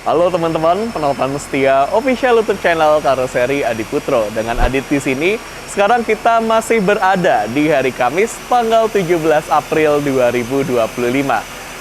Halo teman-teman, penonton setia official YouTube channel Karoseri Adi Putro. Dengan Adit di sini, sekarang kita masih berada di hari Kamis tanggal 17 April 2025.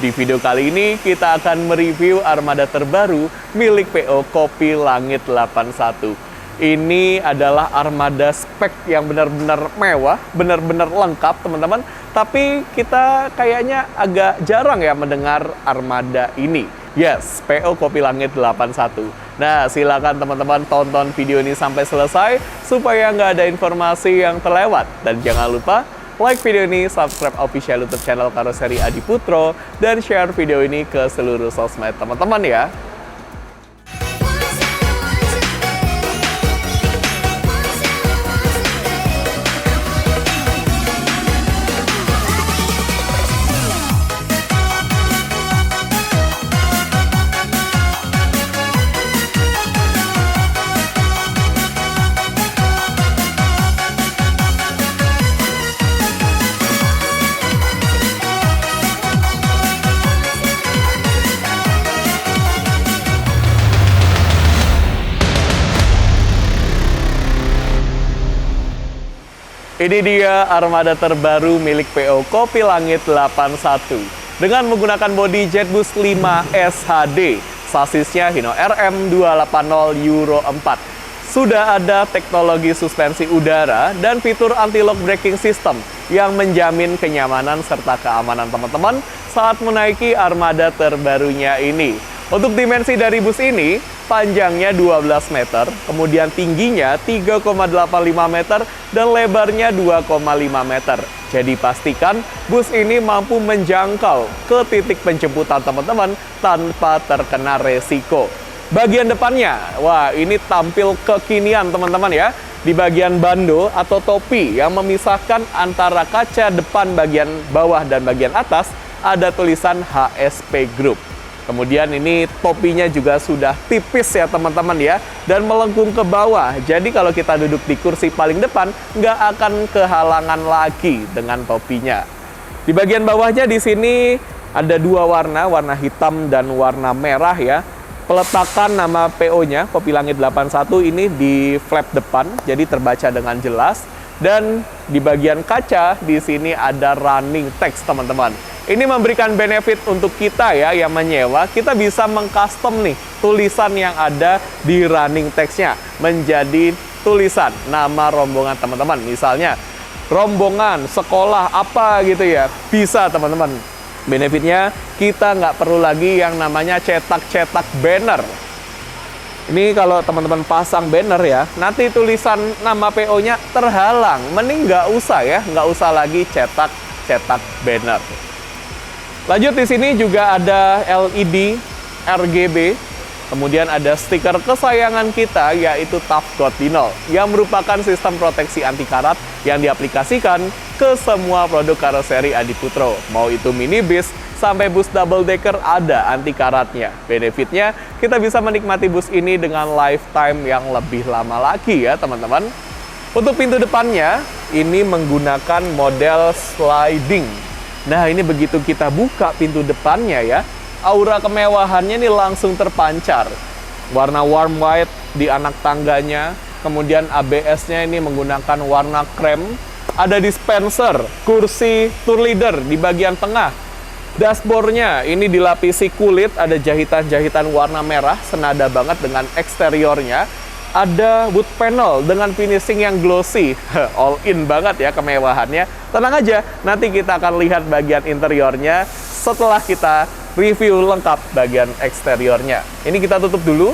Di video kali ini kita akan mereview armada terbaru milik PO Kopi Langit 81. Ini adalah armada spek yang benar-benar mewah, benar-benar lengkap teman-teman. Tapi kita kayaknya agak jarang ya mendengar armada ini. Yes, PO Kopi Langit 81. Nah, silakan teman-teman tonton video ini sampai selesai supaya nggak ada informasi yang terlewat. Dan jangan lupa like video ini, subscribe official YouTube channel Karoseri Adi Putro, dan share video ini ke seluruh sosmed teman-teman ya. Ini dia armada terbaru milik PO Kopi Langit 81. Dengan menggunakan bodi Jetbus 5 SHD, sasisnya Hino RM280 Euro 4. Sudah ada teknologi suspensi udara dan fitur anti-lock braking system yang menjamin kenyamanan serta keamanan teman-teman saat menaiki armada terbarunya ini. Untuk dimensi dari bus ini, panjangnya 12 meter, kemudian tingginya 3,85 meter, dan lebarnya 2,5 meter. Jadi pastikan bus ini mampu menjangkau ke titik penjemputan teman-teman tanpa terkena resiko. Bagian depannya, wah ini tampil kekinian teman-teman ya. Di bagian bando atau topi yang memisahkan antara kaca depan bagian bawah dan bagian atas, ada tulisan HSP Group. Kemudian ini topinya juga sudah tipis ya teman-teman ya, dan melengkung ke bawah. Jadi kalau kita duduk di kursi paling depan, nggak akan kehalangan lagi dengan topinya. Di bagian bawahnya di sini ada dua warna, warna hitam dan warna merah ya. Peletakan nama PO-nya, Kopi Langit 81 ini di flap depan, jadi terbaca dengan jelas. Dan di bagian kaca di sini ada running text teman-teman. Ini memberikan benefit untuk kita ya yang menyewa, kita bisa mengcustom nih tulisan yang ada di running text-nya menjadi tulisan nama rombongan teman-teman. Misalnya rombongan sekolah apa gitu ya, bisa teman-teman. Benefitnya kita nggak perlu lagi yang namanya cetak-cetak banner. Ini kalau teman-teman pasang banner ya, nanti tulisan nama PO-nya terhalang. Mending nggak usah ya, nggak usah lagi cetak banner. Lanjut di sini juga ada LED RGB, kemudian ada stiker kesayangan kita yaitu Tough God Dino yang merupakan sistem proteksi anti karat yang diaplikasikan ke semua produk karoseri Adi Putro. Mau itu minibus sampai bus double decker ada anti karatnya. Benefitnya kita bisa menikmati bus ini dengan lifetime yang lebih lama lagi ya teman-teman. Untuk pintu depannya ini menggunakan model sliding. Nah ini begitu kita buka pintu depannya ya, aura kemewahannya ini langsung terpancar. Warna warm white di anak tangganya, kemudian ABS-nya ini menggunakan warna krem. Ada dispenser, kursi tour leader di bagian tengah. Dashboardnya ini dilapisi kulit, ada jahitan-jahitan warna merah, senada banget dengan eksteriornya. Ada wood panel dengan finishing yang glossy, all in banget ya kemewahannya. Tenang aja, nanti kita akan lihat bagian interiornya setelah kita review lengkap bagian eksteriornya. Ini kita tutup dulu,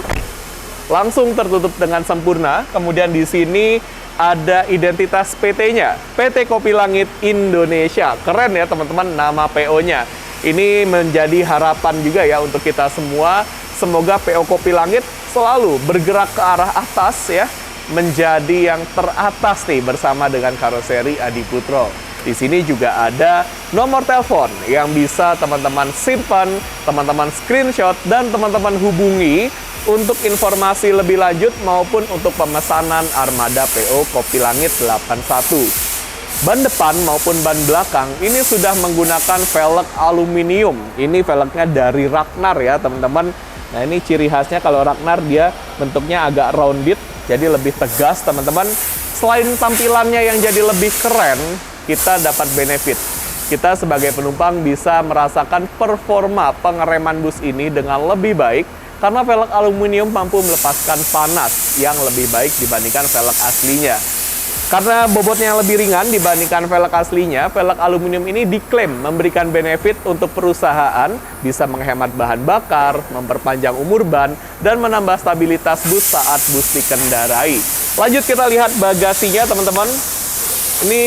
langsung tertutup dengan sempurna. Kemudian di sini ada identitas PT-nya, PT Kopi Langit Indonesia. Keren ya teman-teman nama PO-nya. Ini menjadi harapan juga ya untuk kita semua. Semoga PO Kopi Langit selalu bergerak ke arah atas ya, menjadi yang teratas nih bersama dengan Karoseri Adi Putro. Di sini juga ada nomor telepon yang bisa teman-teman simpan, teman-teman screenshot, dan teman-teman hubungi untuk informasi lebih lanjut maupun untuk pemesanan armada PO Kopi Langit 81. Ban depan maupun ban belakang ini sudah menggunakan velg aluminium. Ini velgnya dari Ragnar ya teman-teman. Nah, ini ciri khasnya kalau Ragnar, dia bentuknya agak rounded, jadi lebih tegas, teman-teman. Selain tampilannya yang jadi lebih keren, kita dapat benefit. Kita sebagai penumpang bisa merasakan performa pengereman bus ini dengan lebih baik, karena velg aluminium mampu melepaskan panas yang lebih baik dibandingkan velg aslinya. Karena bobotnya yang lebih ringan dibandingkan velg aslinya, velg aluminium ini diklaim memberikan benefit untuk perusahaan, bisa menghemat bahan bakar, memperpanjang umur ban, dan menambah stabilitas bus saat bus dikendarai. Lanjut kita lihat bagasinya, teman-teman. Ini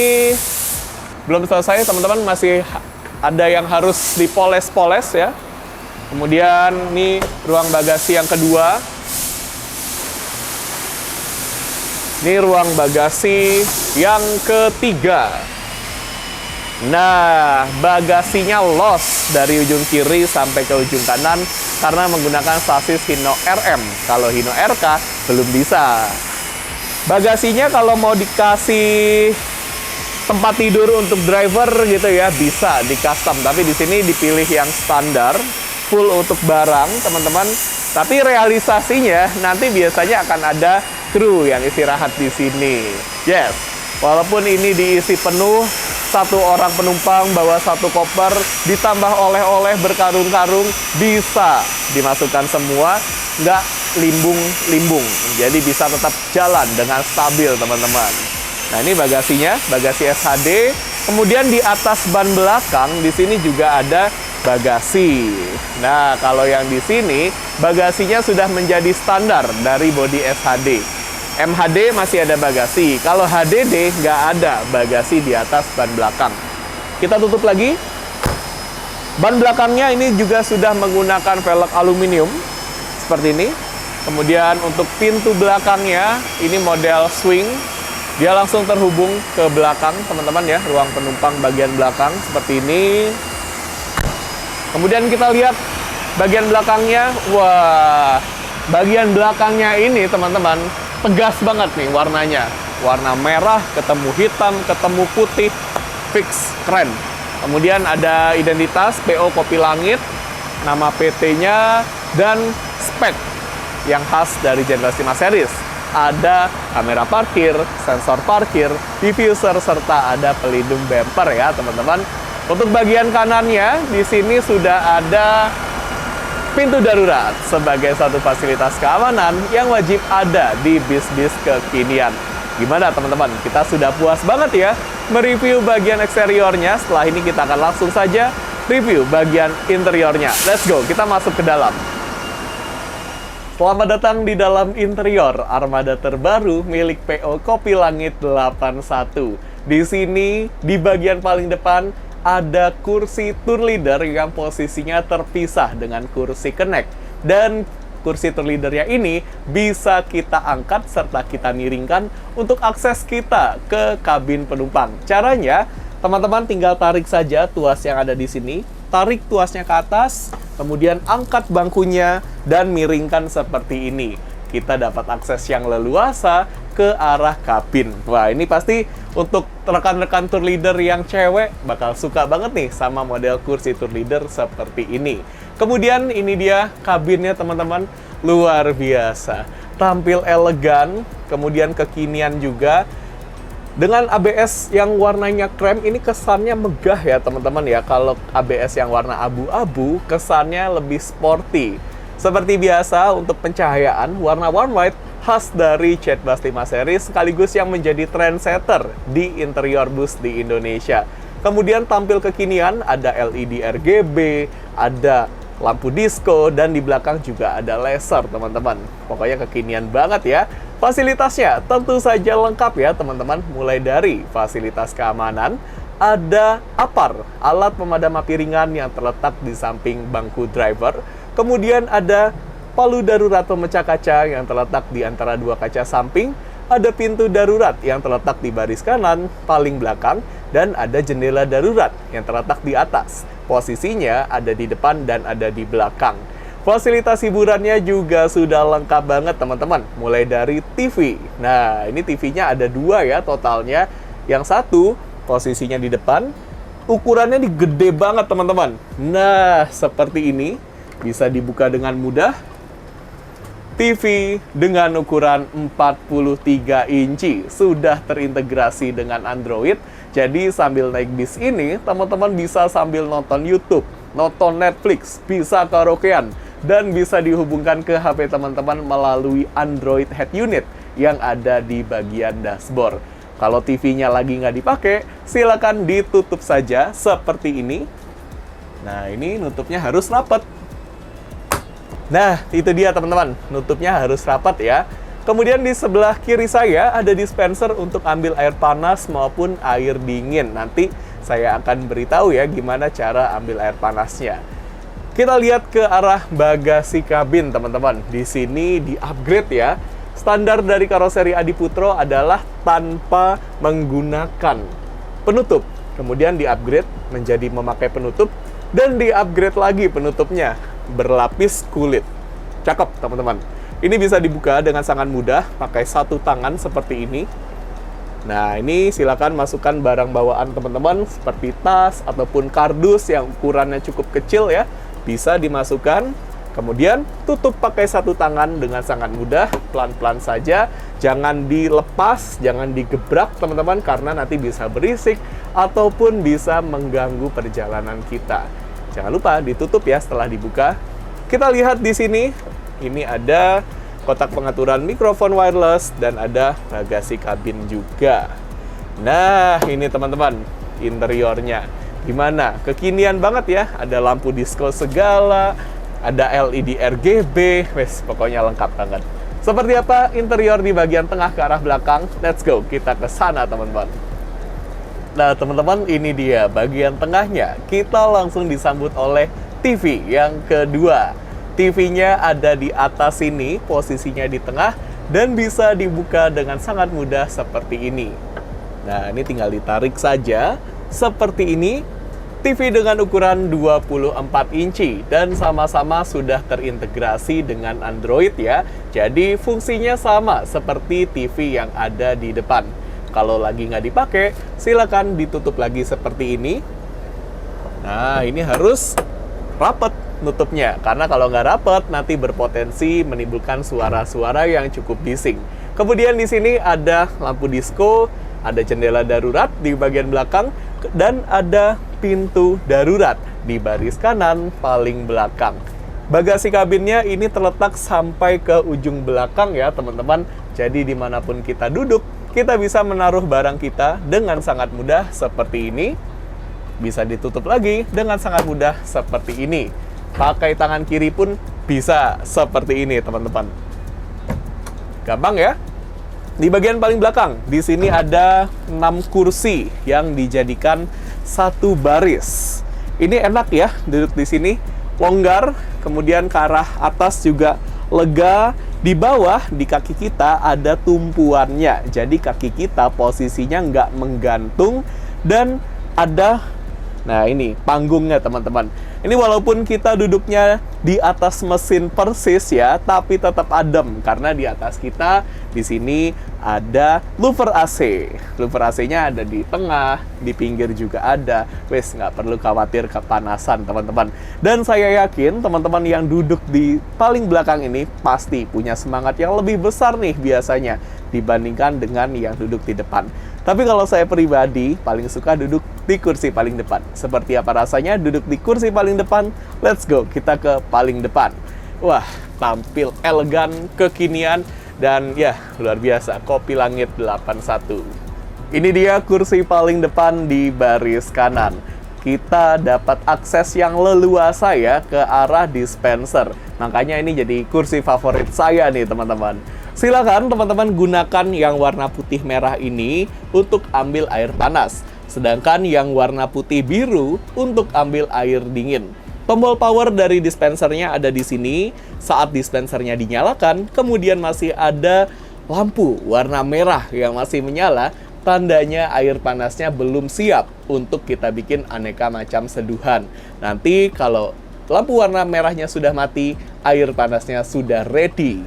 belum selesai, teman-teman, masih ada yang harus dipoles-poles ya. Kemudian ini ruang bagasi yang kedua. Ini ruang bagasi yang ketiga. Nah, bagasinya los dari ujung kiri sampai ke ujung kanan karena menggunakan sasis Hino RM. Kalau Hino RK belum bisa. Bagasinya kalau mau dikasih tempat tidur untuk driver gitu ya, bisa di custom. Tapi di sini dipilih yang standar, full untuk barang, teman-teman. Tapi realisasinya nanti biasanya akan ada kru yang istirahat di sini. Yes, walaupun ini diisi penuh, satu orang penumpang bawa satu koper, ditambah oleh-oleh berkarung-karung, bisa dimasukkan semua, nggak limbung-limbung. Jadi bisa tetap jalan dengan stabil, teman-teman. Nah, ini bagasinya, bagasi SHD. Kemudian di atas ban belakang, di sini juga ada bagasi. Nah, kalau yang di sini, bagasinya sudah menjadi standar dari bodi SHD. MHD masih ada bagasi. Kalau HDD nggak ada bagasi di atas ban belakang. Kita tutup lagi. Ban belakangnya ini juga sudah menggunakan velg aluminium seperti ini. Kemudian untuk pintu belakangnya ini model swing. Dia langsung terhubung ke belakang, teman-teman ya, ruang penumpang bagian belakang seperti ini. Kemudian kita lihat bagian belakangnya. Wah, bagian belakangnya ini, teman-teman, tegas banget nih warnanya. Warna merah, ketemu hitam, ketemu putih, fix, keren. Kemudian ada identitas PO Kopi Langit, nama PT-nya, dan spek yang khas dari generasi 5 series. Ada kamera parkir, sensor parkir, diffuser, serta ada pelindung bumper ya, teman-teman. Untuk bagian kanannya, di sini sudah ada pintu darurat sebagai satu fasilitas keamanan yang wajib ada di bis-bis kekinian. Gimana, teman-teman? Kita sudah puas banget ya mereview bagian eksteriornya. Setelah ini kita akan langsung saja review bagian interiornya. Let's go, kita masuk ke dalam. Selamat datang di dalam interior armada terbaru milik PO Kopi Langit 81. Di sini, di bagian paling depan, ada kursi tour leader yang posisinya terpisah dengan kursi connect. Dan kursi tour leadernya ini bisa kita angkat serta kita miringkan untuk akses kita ke kabin penumpang. Caranya, teman-teman tinggal tarik saja tuas yang ada di sini, tarik tuasnya ke atas, kemudian angkat bangkunya dan miringkan seperti ini. Kita dapat akses yang leluasa ke arah kabin. Wah, ini pasti untuk rekan-rekan tour leader yang cewek bakal suka banget nih sama model kursi tour leader seperti ini. Kemudian ini dia kabinnya, teman-teman, luar biasa. Tampil elegan, kemudian kekinian juga. Dengan ABS yang warnanya krem, ini kesannya megah ya, teman-teman ya. Kalau ABS yang warna abu-abu, kesannya lebih sporty. Seperti biasa, untuk pencahayaan, warna warm white khas dari Jetbus 5 series sekaligus yang menjadi trendsetter di interior bus di Indonesia. Kemudian tampil kekinian, ada LED RGB, ada lampu disco, dan di belakang juga ada laser, teman-teman. Pokoknya kekinian banget ya. Fasilitasnya tentu saja lengkap ya, teman-teman. Mulai dari fasilitas keamanan, ada APAR, alat pemadam api ringan yang terletak di samping bangku driver. Kemudian ada palu darurat pemecah kaca yang terletak di antara dua kaca samping. Ada pintu darurat yang terletak di baris kanan paling belakang. Dan ada jendela darurat yang terletak di atas. Posisinya ada di depan dan ada di belakang. Fasilitas hiburannya juga sudah lengkap banget, teman-teman. Mulai dari TV. Nah, ini TV-nya ada dua ya totalnya. Yang satu posisinya di depan. Ukurannya gede banget, teman-teman. Nah, seperti ini. Bisa dibuka dengan mudah. TV dengan ukuran 43 inci sudah terintegrasi dengan Android. Jadi sambil naik bis ini, teman-teman bisa sambil nonton YouTube, nonton Netflix, bisa karaokean, dan bisa dihubungkan ke HP teman-teman melalui Android Head Unit yang ada di bagian dashboard. Kalau TV-nya lagi nggak dipakai, silakan ditutup saja seperti ini. Nah, ini nutupnya harus rapat. Nah, itu dia teman-teman, nutupnya harus rapat ya. Kemudian di sebelah kiri saya ada dispenser untuk ambil air panas maupun air dingin. Nanti saya akan beritahu ya gimana cara ambil air panasnya. Kita lihat ke arah bagasi kabin teman-teman. Di sini di-upgrade ya. Standar dari karoseri Adiputro adalah tanpa menggunakan penutup. Kemudian di-upgrade menjadi memakai penutup dan di-upgrade lagi penutupnya berlapis kulit. Cakep teman-teman. Ini bisa dibuka dengan sangat mudah pakai satu tangan seperti ini. Nah, ini silakan masukkan barang bawaan teman-teman seperti tas ataupun kardus yang ukurannya cukup kecil ya. Bisa dimasukkan. Kemudian tutup pakai satu tangan dengan sangat mudah, pelan-pelan saja. Jangan dilepas, jangan digebrak teman-teman karena nanti bisa berisik ataupun bisa mengganggu perjalanan kita. Jangan lupa ditutup ya setelah dibuka. Kita lihat di sini. Ini ada kotak pengaturan mikrofon wireless dan ada bagasi kabin juga. Nah, ini teman-teman interiornya. Gimana? Kekinian banget ya. Ada lampu disco segala, ada LED RGB, wes pokoknya lengkap banget. Seperti apa interior di bagian tengah ke arah belakang? Let's go, kita ke sana teman-teman. Nah, teman-teman, ini dia bagian tengahnya. Kita langsung disambut oleh TV yang kedua. TV-nya ada di atas sini, posisinya di tengah, dan bisa dibuka dengan sangat mudah seperti ini. Nah, ini tinggal ditarik saja, seperti ini. TV dengan ukuran 24 inci, dan sama-sama sudah terintegrasi dengan Android ya. Jadi, fungsinya sama seperti TV yang ada di depan. Kalau lagi nggak dipakai, silakan ditutup lagi seperti ini. Nah, ini harus rapat nutupnya, karena kalau nggak rapat nanti berpotensi menimbulkan suara-suara yang cukup bising. Kemudian di sini ada lampu disco, ada jendela darurat di bagian belakang, dan ada pintu darurat di baris kanan paling belakang. Bagasi kabinnya ini terletak sampai ke ujung belakang ya teman-teman. Jadi dimanapun kita duduk, kita bisa menaruh barang kita dengan sangat mudah seperti ini. Bisa ditutup lagi dengan sangat mudah seperti ini. Pakai tangan kiri pun bisa seperti ini, teman-teman. Gampang ya? Di bagian paling belakang, di sini ada 6 kursi yang dijadikan satu baris. Ini enak ya, duduk di sini. Longgar, kemudian ke arah atas juga lega. Di bawah, di kaki kita ada tumpuannya. Jadi kaki kita posisinya nggak menggantung dan ada, nah ini panggungnya teman-teman. Ini walaupun kita duduknya di atas mesin persis ya, tapi tetap adem karena di atas kita di sini ada louver AC. Louver AC-nya ada di tengah, di pinggir juga ada. Wes, nggak perlu khawatir kepanasan teman-teman. Dan saya yakin teman-teman yang duduk di paling belakang ini pasti punya semangat yang lebih besar nih biasanya dibandingkan dengan yang duduk di depan. Tapi kalau saya pribadi paling suka duduk di kursi paling depan. Seperti apa rasanya duduk di kursi paling depan? Let's go, kita ke paling depan. Wah, tampil elegan, kekinian, dan ya luar biasa, Kopi Langit 81. Ini dia kursi paling depan di baris kanan. Kita dapat akses yang leluasa ya ke arah dispenser. Makanya ini jadi kursi favorit saya nih teman-teman. Silakan teman-teman gunakan yang warna putih merah ini untuk ambil air panas. Sedangkan yang warna putih biru untuk ambil air dingin. Tombol power dari dispensernya ada di sini. Saat dispensernya dinyalakan, kemudian masih ada lampu warna merah yang masih menyala. Tandanya air panasnya belum siap untuk kita bikin aneka macam seduhan. Nanti kalau lampu warna merahnya sudah mati, air panasnya sudah ready.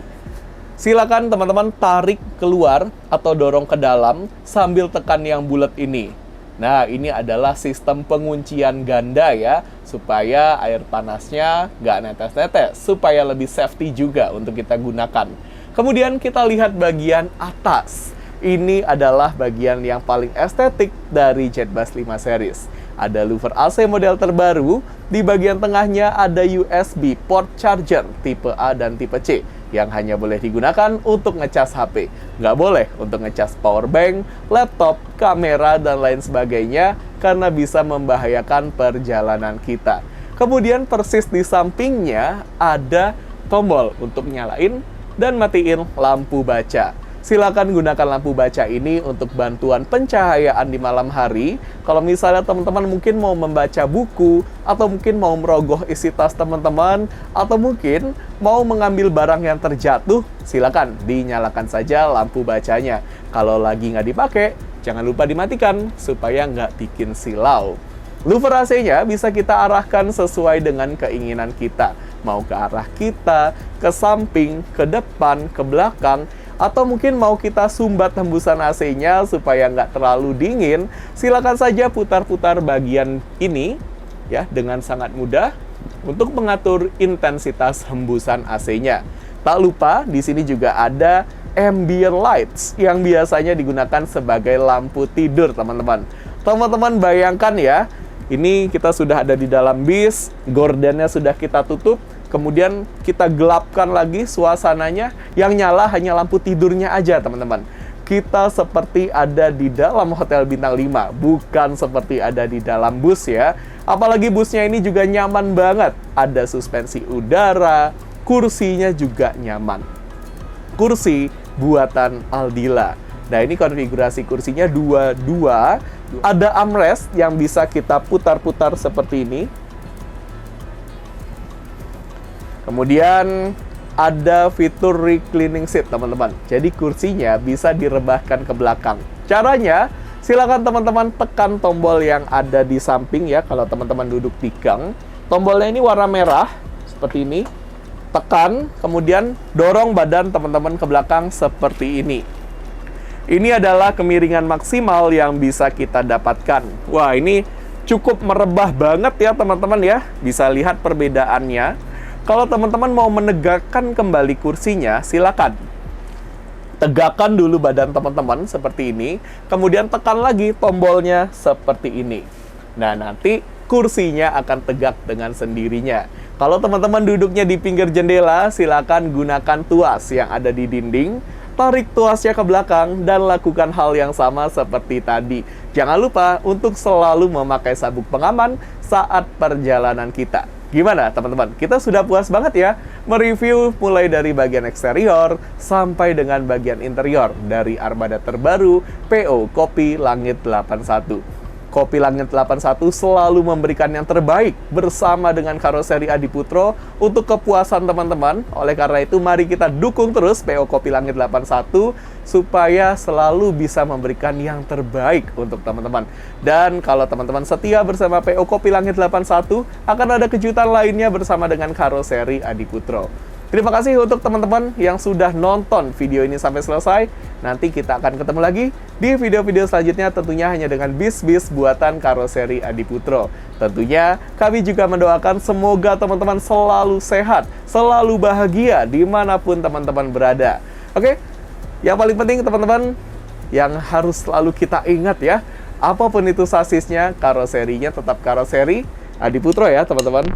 Silakan teman-teman tarik keluar atau dorong ke dalam sambil tekan yang bulat ini. Nah, ini adalah sistem penguncian ganda ya, supaya air panasnya nggak netes-netes, supaya lebih safety juga untuk kita gunakan. Kemudian kita lihat bagian atas. Ini adalah bagian yang paling estetik dari JetBus 5 series. Ada louver AC model terbaru, di bagian tengahnya ada USB port charger tipe A dan tipe C yang hanya boleh digunakan untuk ngecas HP. Nggak boleh untuk ngecas power bank, laptop, kamera, dan lain sebagainya karena bisa membahayakan perjalanan kita. Kemudian persis di sampingnya ada tombol untuk nyalain dan matiin lampu baca. Silakan gunakan lampu baca ini untuk bantuan pencahayaan di malam hari. Kalau misalnya teman-teman mungkin mau membaca buku, atau mungkin mau merogoh isi tas teman-teman, atau mungkin mau mengambil barang yang terjatuh, silakan dinyalakan saja lampu bacanya. Kalau lagi nggak dipakai, jangan lupa dimatikan supaya nggak bikin silau. Louver AC-nya bisa kita arahkan sesuai dengan keinginan kita. Mau ke arah kita, ke samping, ke depan, ke belakang, atau mungkin mau kita sumbat hembusan AC-nya supaya nggak terlalu dingin, silakan saja putar-putar bagian ini ya dengan sangat mudah untuk mengatur intensitas hembusan AC-nya. Tak lupa di sini juga ada ambient lights yang biasanya digunakan sebagai lampu tidur, teman-teman. Teman-teman bayangkan ya, ini kita sudah ada di dalam bis, gordennya sudah kita tutup, kemudian kita gelapkan lagi suasananya, yang nyala hanya lampu tidurnya aja, teman-teman. Kita seperti ada di dalam hotel bintang 5, bukan seperti ada di dalam bus ya. Apalagi busnya ini juga nyaman banget. Ada suspensi udara, kursinya juga nyaman. Kursi buatan Aldila. Nah, ini konfigurasi kursinya dua, ada armrest yang bisa kita putar-putar seperti ini. Kemudian ada fitur reclining seat, teman-teman. Jadi kursinya bisa direbahkan ke belakang. Caranya, silakan teman-teman tekan tombol yang ada di samping ya. Kalau teman-teman duduk di gang, tombolnya ini warna merah seperti ini. Tekan, kemudian dorong badan teman-teman ke belakang seperti ini. Ini adalah kemiringan maksimal yang bisa kita dapatkan. Wah, ini cukup merebah banget ya teman-teman ya. Bisa lihat perbedaannya. Kalau teman-teman mau menegakkan kembali kursinya, silakan. Tegakkan dulu badan teman-teman seperti ini, kemudian tekan lagi tombolnya seperti ini. Nah, nanti kursinya akan tegak dengan sendirinya. Kalau teman-teman duduknya di pinggir jendela, silakan gunakan tuas yang ada di dinding. Tarik tuasnya ke belakang dan lakukan hal yang sama seperti tadi. Jangan lupa untuk selalu memakai sabuk pengaman saat perjalanan kita. Gimana teman-teman? Kita sudah puas banget ya mereview mulai dari bagian eksterior sampai dengan bagian interior dari armada terbaru PO Kopi Langit 81. Kopi Langit 81 selalu memberikan yang terbaik bersama dengan karoseri Adiputro untuk kepuasan teman-teman. Oleh karena itu, mari kita dukung terus PO Kopi Langit 81 supaya selalu bisa memberikan yang terbaik untuk teman-teman. Dan kalau teman-teman setia bersama PO Kopi Langit 81, akan ada kejutan lainnya bersama dengan karoseri Adiputro. Terima kasih untuk teman-teman yang sudah nonton video ini sampai selesai. Nanti kita akan ketemu lagi di video-video selanjutnya, tentunya hanya dengan bis-bis buatan karoseri Adiputro. Tentunya kami juga mendoakan semoga teman-teman selalu sehat, selalu bahagia dimanapun teman-teman berada. Oke, yang paling penting teman-teman, yang harus selalu kita ingat ya, apapun itu sasisnya, karoserinya tetap karoseri Adiputro ya teman-teman.